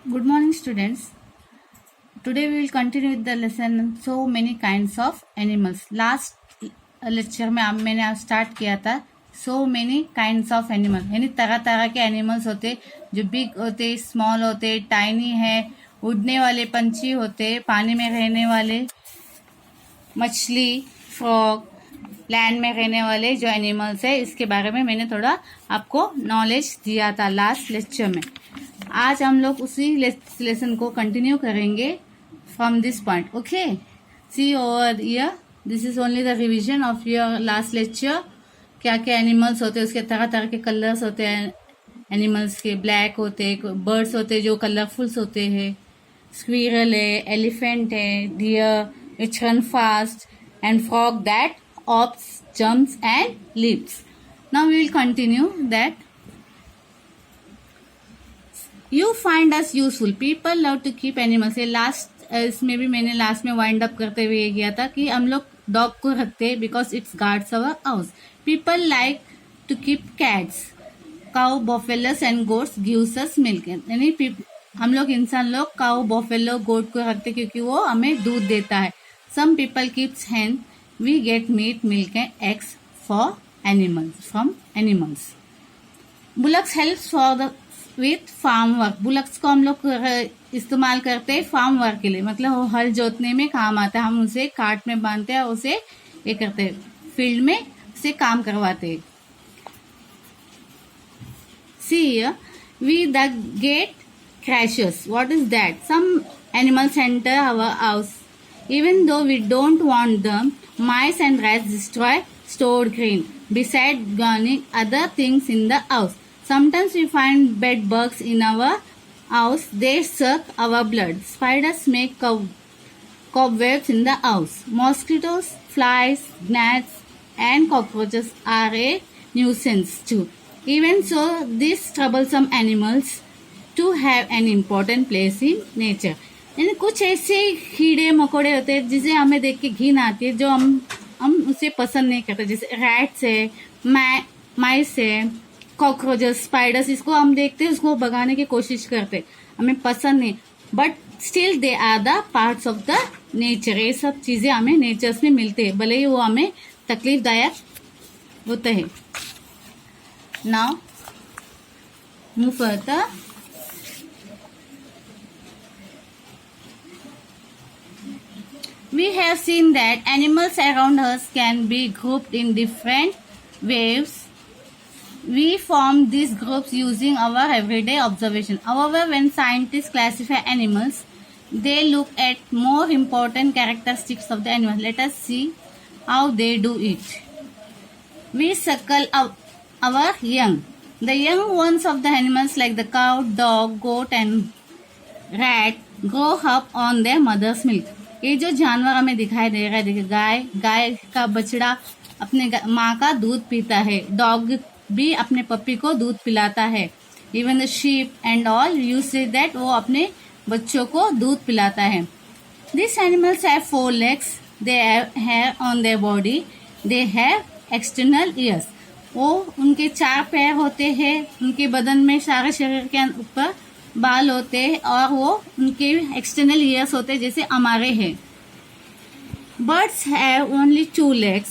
Good morning, students. Today we will continue with the lesson so many kinds of animals. Last lecture में मैंने start किया था so many kinds of animal, यानी तरह तरह के एनिमल्स होते जो बिग होते, स्मॉल होते, टाइनी है, उड़ने वाले पंछी होते, पानी में रहने वाले मछली, फ्रॉग, लैंड में रहने वाले जो एनिमल्स है, इसके बारे में मैंने थोड़ा आपको नॉलेज दिया था लास्ट लेक्चर में. आज हम लोग उसी लेसन को कंटिन्यू करेंगे from this point. Okay, see over here, this is only the revision of your last lecture. क्या क्या एनिमल्स होते हैं, उसके तरह तरह के कलर्स होते हैं एनिमल्स के. ब्लैक होते, बर्ड्स होते जो कलरफुल्स होते हैं, स्क्विरल है, एलिफेंट है, deer which run fast, and frog that hops, jumps and leaps. Now we will continue that. You find us useful. People love to keep animals. ये लास्ट इसमें भी मैंने लास्ट में वाइंड अप करते हुए ये किया था कि हम लोग डॉग को रखते हैं because it's guards our house. People like to keep cats, cow, buffaloes and goats gives us milk. यानी हम लोग इंसान लोग काउ, बफेलो, गोट को रखते क्योंकि वो हमें दूध देता है. Some people keeps hen. We get meat, milk and eggs from animals. Bullocks helps with farm work. Bullocks को हम लोग इस्तेमाल करते हैं फार्म वर्क के लिए, मतलब वो हल जोतने में काम आता है. हम उसे कार्ट में बांधते हैं, उसे ये करते हैं, फील्ड में उसे काम करवाते हैं. See here, the gate crashes. What is that? Some animals enter our house. Even though we don't want them, mice and rats destroy stored grain, besides burning other things in the house. Sometimes we find bed bugs in our house. They suck our blood. Spiders make cobwebs in the house. Mosquitoes, flies, gnats, and cockroaches are a nuisance too. Even so, these troublesome animals too have an important place in nature. यानी कुछ ऐसे कीड़े मकोड़े होते हैं जिसे हमें देख के घिन आती है, जो हम उसे पसंद नहीं करते. जैसे रैट्स है, माइस है, कॉकरोचेस, स्पाइडर्स. इसको हम देखते हैं, उसको भगाने की कोशिश करते, हमें पसंद नहीं. But still they are the parts of the nature. ये सब चीजें हमें नेचर्स में मिलते हैं, भले ही वो हमें तकलीफदायक होते हैं. Now move further. We have seen that animals around us can be grouped in different waves. We form these groups using our everyday observation. However, when scientists classify animals, they look at more important characteristics of the animal. Let us see how they do it. We suckle our young. The young ones of the animals like the cow, dog, goat and rat grow up on their mother's milk. ये जो जानवर हमें दिखाई दे रहा है, देखिए गाय का बछड़ा अपने माँ का दूध पीता है. डॉग भी अपने पप्पी को दूध पिलाता है. Even the sheep and all you say that वो अपने बच्चों को दूध पिलाता है. This animals have 4 legs. They have hair on their body. They have external ears. वो उनके 4 पैर होते हैं, उनके बदन में सारे शरीर के ऊपर बाल होते हैं और वो उनके एक्सटर्नल ईयर्स होते हैं जैसे हमारे हैं. Birds have only 2 legs.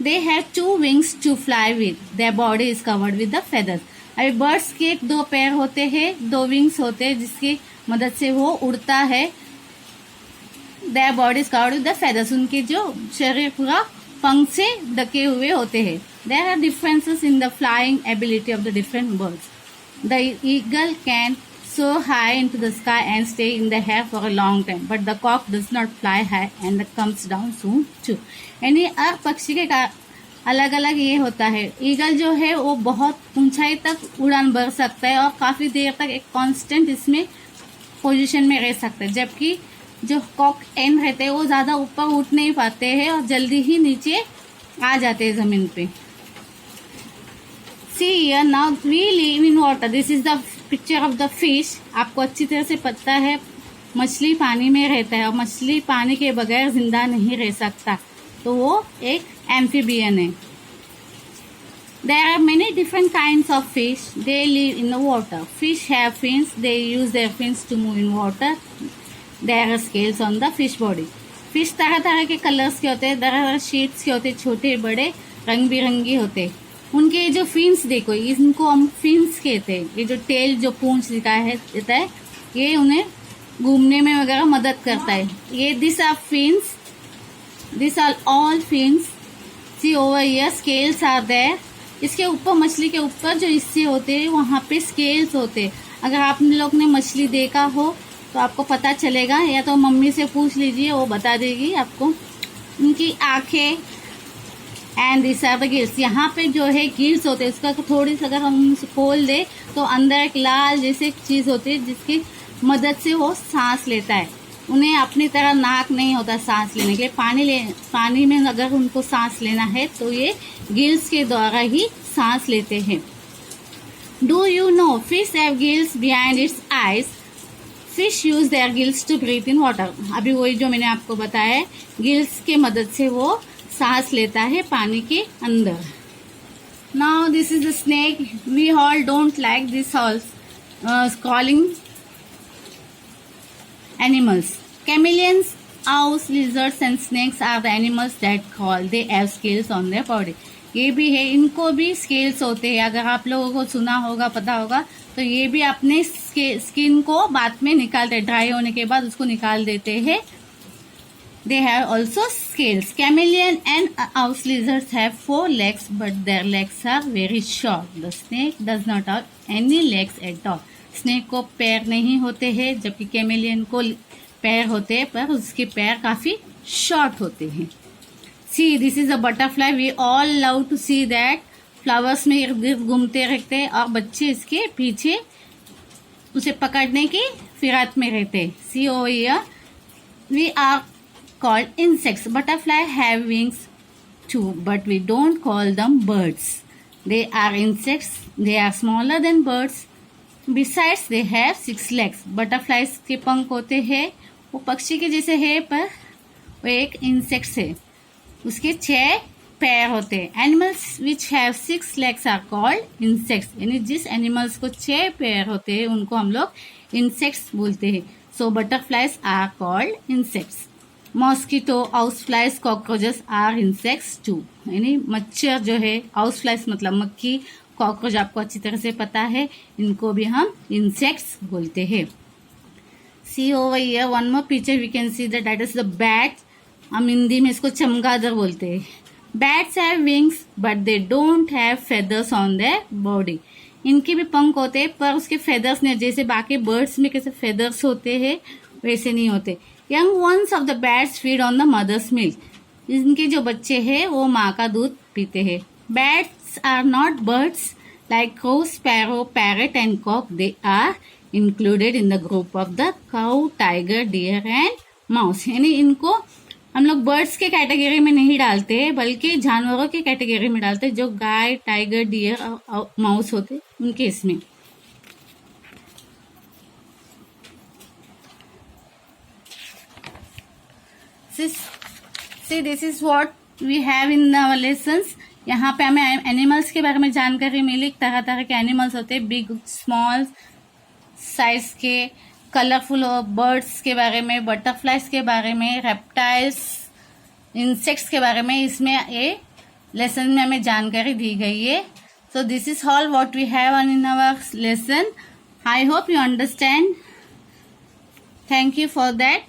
They have 2 wings to fly with. Their body is covered with the feathers. अभी बर्ड्स के 2 पैर होते हैं, 2 wings होते हैं जिसकी मदद से वो उड़ता है. There body is covered with the feathers. उनके जो शरीर पूरा पंख से ढके हुए होते हैं. There are differences in the flying ability of the different birds. The eagle can soar high into the sky and stay in the air for a long time, but the cock does not fly high and comes down soon too. यानी हर पक्षी के अलग अलग ये होता है. Eagle जो है वो बहुत ऊंचाई तक उड़ान भर सकता है और काफी देर तक एक कांस्टेंट इसमें पोजीशन में रह सकता है, जबकि जो कॉक एन रहते हैं वो ज्यादा ऊपर उठ नहीं पाते हैं और जल्दी ही नीचे आ जाते हैं जमीन पे. See here, now we live in water. This is the picture of the fish. आपको अच्छी तरह से पता है मछली पानी में रहता है और मछली पानी के बगैर जिंदा नहीं रह सकता, तो वो एक एम्फीबियन है. There are many different kinds of fish. They live in the water. Fish have fins. They use their fins to move in water. There are scales on the fish body. Fish तरह तरह के colours के होते हैं, तरह तरह shades के होते हैं, छोटे बड़े रंग बिरंगी होते हैं. उनके जो फिन्स देखो, इनको हम फिन्स कहते हैं. ये जो टेल जो पूंछ देता है ये उन्हें घूमने में वगैरह मदद करता है. ये this are fins. This are all fins. See over here scales are there. इसके ऊपर, मछली के ऊपर जो हिस्से होते हैं वहाँ पे स्केल्स होते हैं. अगर आप लोग ने मछली देखा हो तो आपको पता चलेगा, या तो मम्मी से पूछ लीजिए, वो बता देगी आपको. उनकी आंखें. And this are the gills. यहाँ पे जो है गिल्स होते हैं, उसका थोड़ी सी अगर हम खोल दे तो अंदर एक लाल जैसे चीज होती है जिसकी मदद से वो सांस लेता है. उन्हें अपनी तरह नाक नहीं होता सांस लेने के. पानी में अगर उनको सांस लेना है तो ये गिल्स के द्वारा ही सांस लेते हैं. Do you know fish have gills behind its eyes. Fish use their gills to breathe in water. अभी वही जो मैंने आपको बताया है, गिल्स के मदद से वो सांस लेता है पानी के अंदर. Now this is the snake. We all don't like this crawling animals. Chameleons, owls, lizards and snakes are the animals that crawl. They have scales on their body. ये भी है, इनको भी स्केल्स होते हैं. अगर आप लोगों को सुना होगा, पता होगा, तो ये भी अपने स्किन को बाद में निकालते हैं. ड्राई होने के बाद उसको निकाल देते हैं. They have also scales. Chameleon and house lizards have 4 legs, but their legs are very short. The snake does not have any legs at all. Snake को पैर नहीं होते हैं, जबकि कैमेलियन को पैर होते हैं, पर उसके पैर काफी शॉर्ट होते हैं. See this is a butterfly. We all love to see that. Flowers में इर्द गिर्द घूमते रहते हैं और बच्चे इसके पीछे उसे पकड़ने की फिराक में रहते हैं. See over here. We are called insects. Butterfly have wings too, but we don't call them birds. They are insects. They are smaller than birds. Besides, they have 6 legs. Butterflies के पंख होते हैं, वो पक्षी के जैसे है, पर वो एक इंसेक्ट है. उसके 6 पैर होते हैं. Animals which have 6 legs are called insects. यानी जिस एनिमल्स को 6 पैर होते हैं उनको हम लोग इंसेक्ट्स बोलते हैं. So butterflies are called insects. Mosquito, house flies, cockroaches are insects too. यानी मच्छर जो है, हाउस फ्लाइज मतलब मक्खी, कॉकरोच आपको अच्छी तरह से पता है, इनको भी हम इंसेक्ट्स बोलते हैं. See over here one more picture we can see that is the bat. हम हिंदी में इसको चमगादड़ बोलते हैं. Bats have wings but they don't have feathers on their body. इनके भी पंख होते हैं, पर उसके फेदर्स नहीं, जैसे बाकी बर्ड्स में कैसे फेदर्स होते हैं वैसे नहीं होते. Young ones of the bats feed on the mother's milk. इनके जो बच्चे हैं वो माँ का दूध पीते हैं. Bats are not birds like crow, sparrow, parrot and cock. They are included in the group of the cow, tiger, deer and mouse. यानी इनको हम लोग बर्ड्स के कैटेगरी में नहीं डालते, बल्कि जानवरों के कैटेगरी में डालते हैं, जो गाय, टाइगर, डियर और माउस होते उनके इसमें. See, this is what we have in our lessons. यहाँ पे हमें एनिमल्स के बारे में जानकारी मिली. तरह तरह के एनिमल्स होते हैं, बिग, स्मॉल साइज के, कलरफुल बर्ड्स के बारे में, बटरफ्लाइज के बारे में, रेप्टाइल्स, इंसेक्ट्स के बारे में इसमें ये लेसन में हमें जानकारी दी गई है. So this is all what we have in our lesson. I hope you understand. Thank you for that.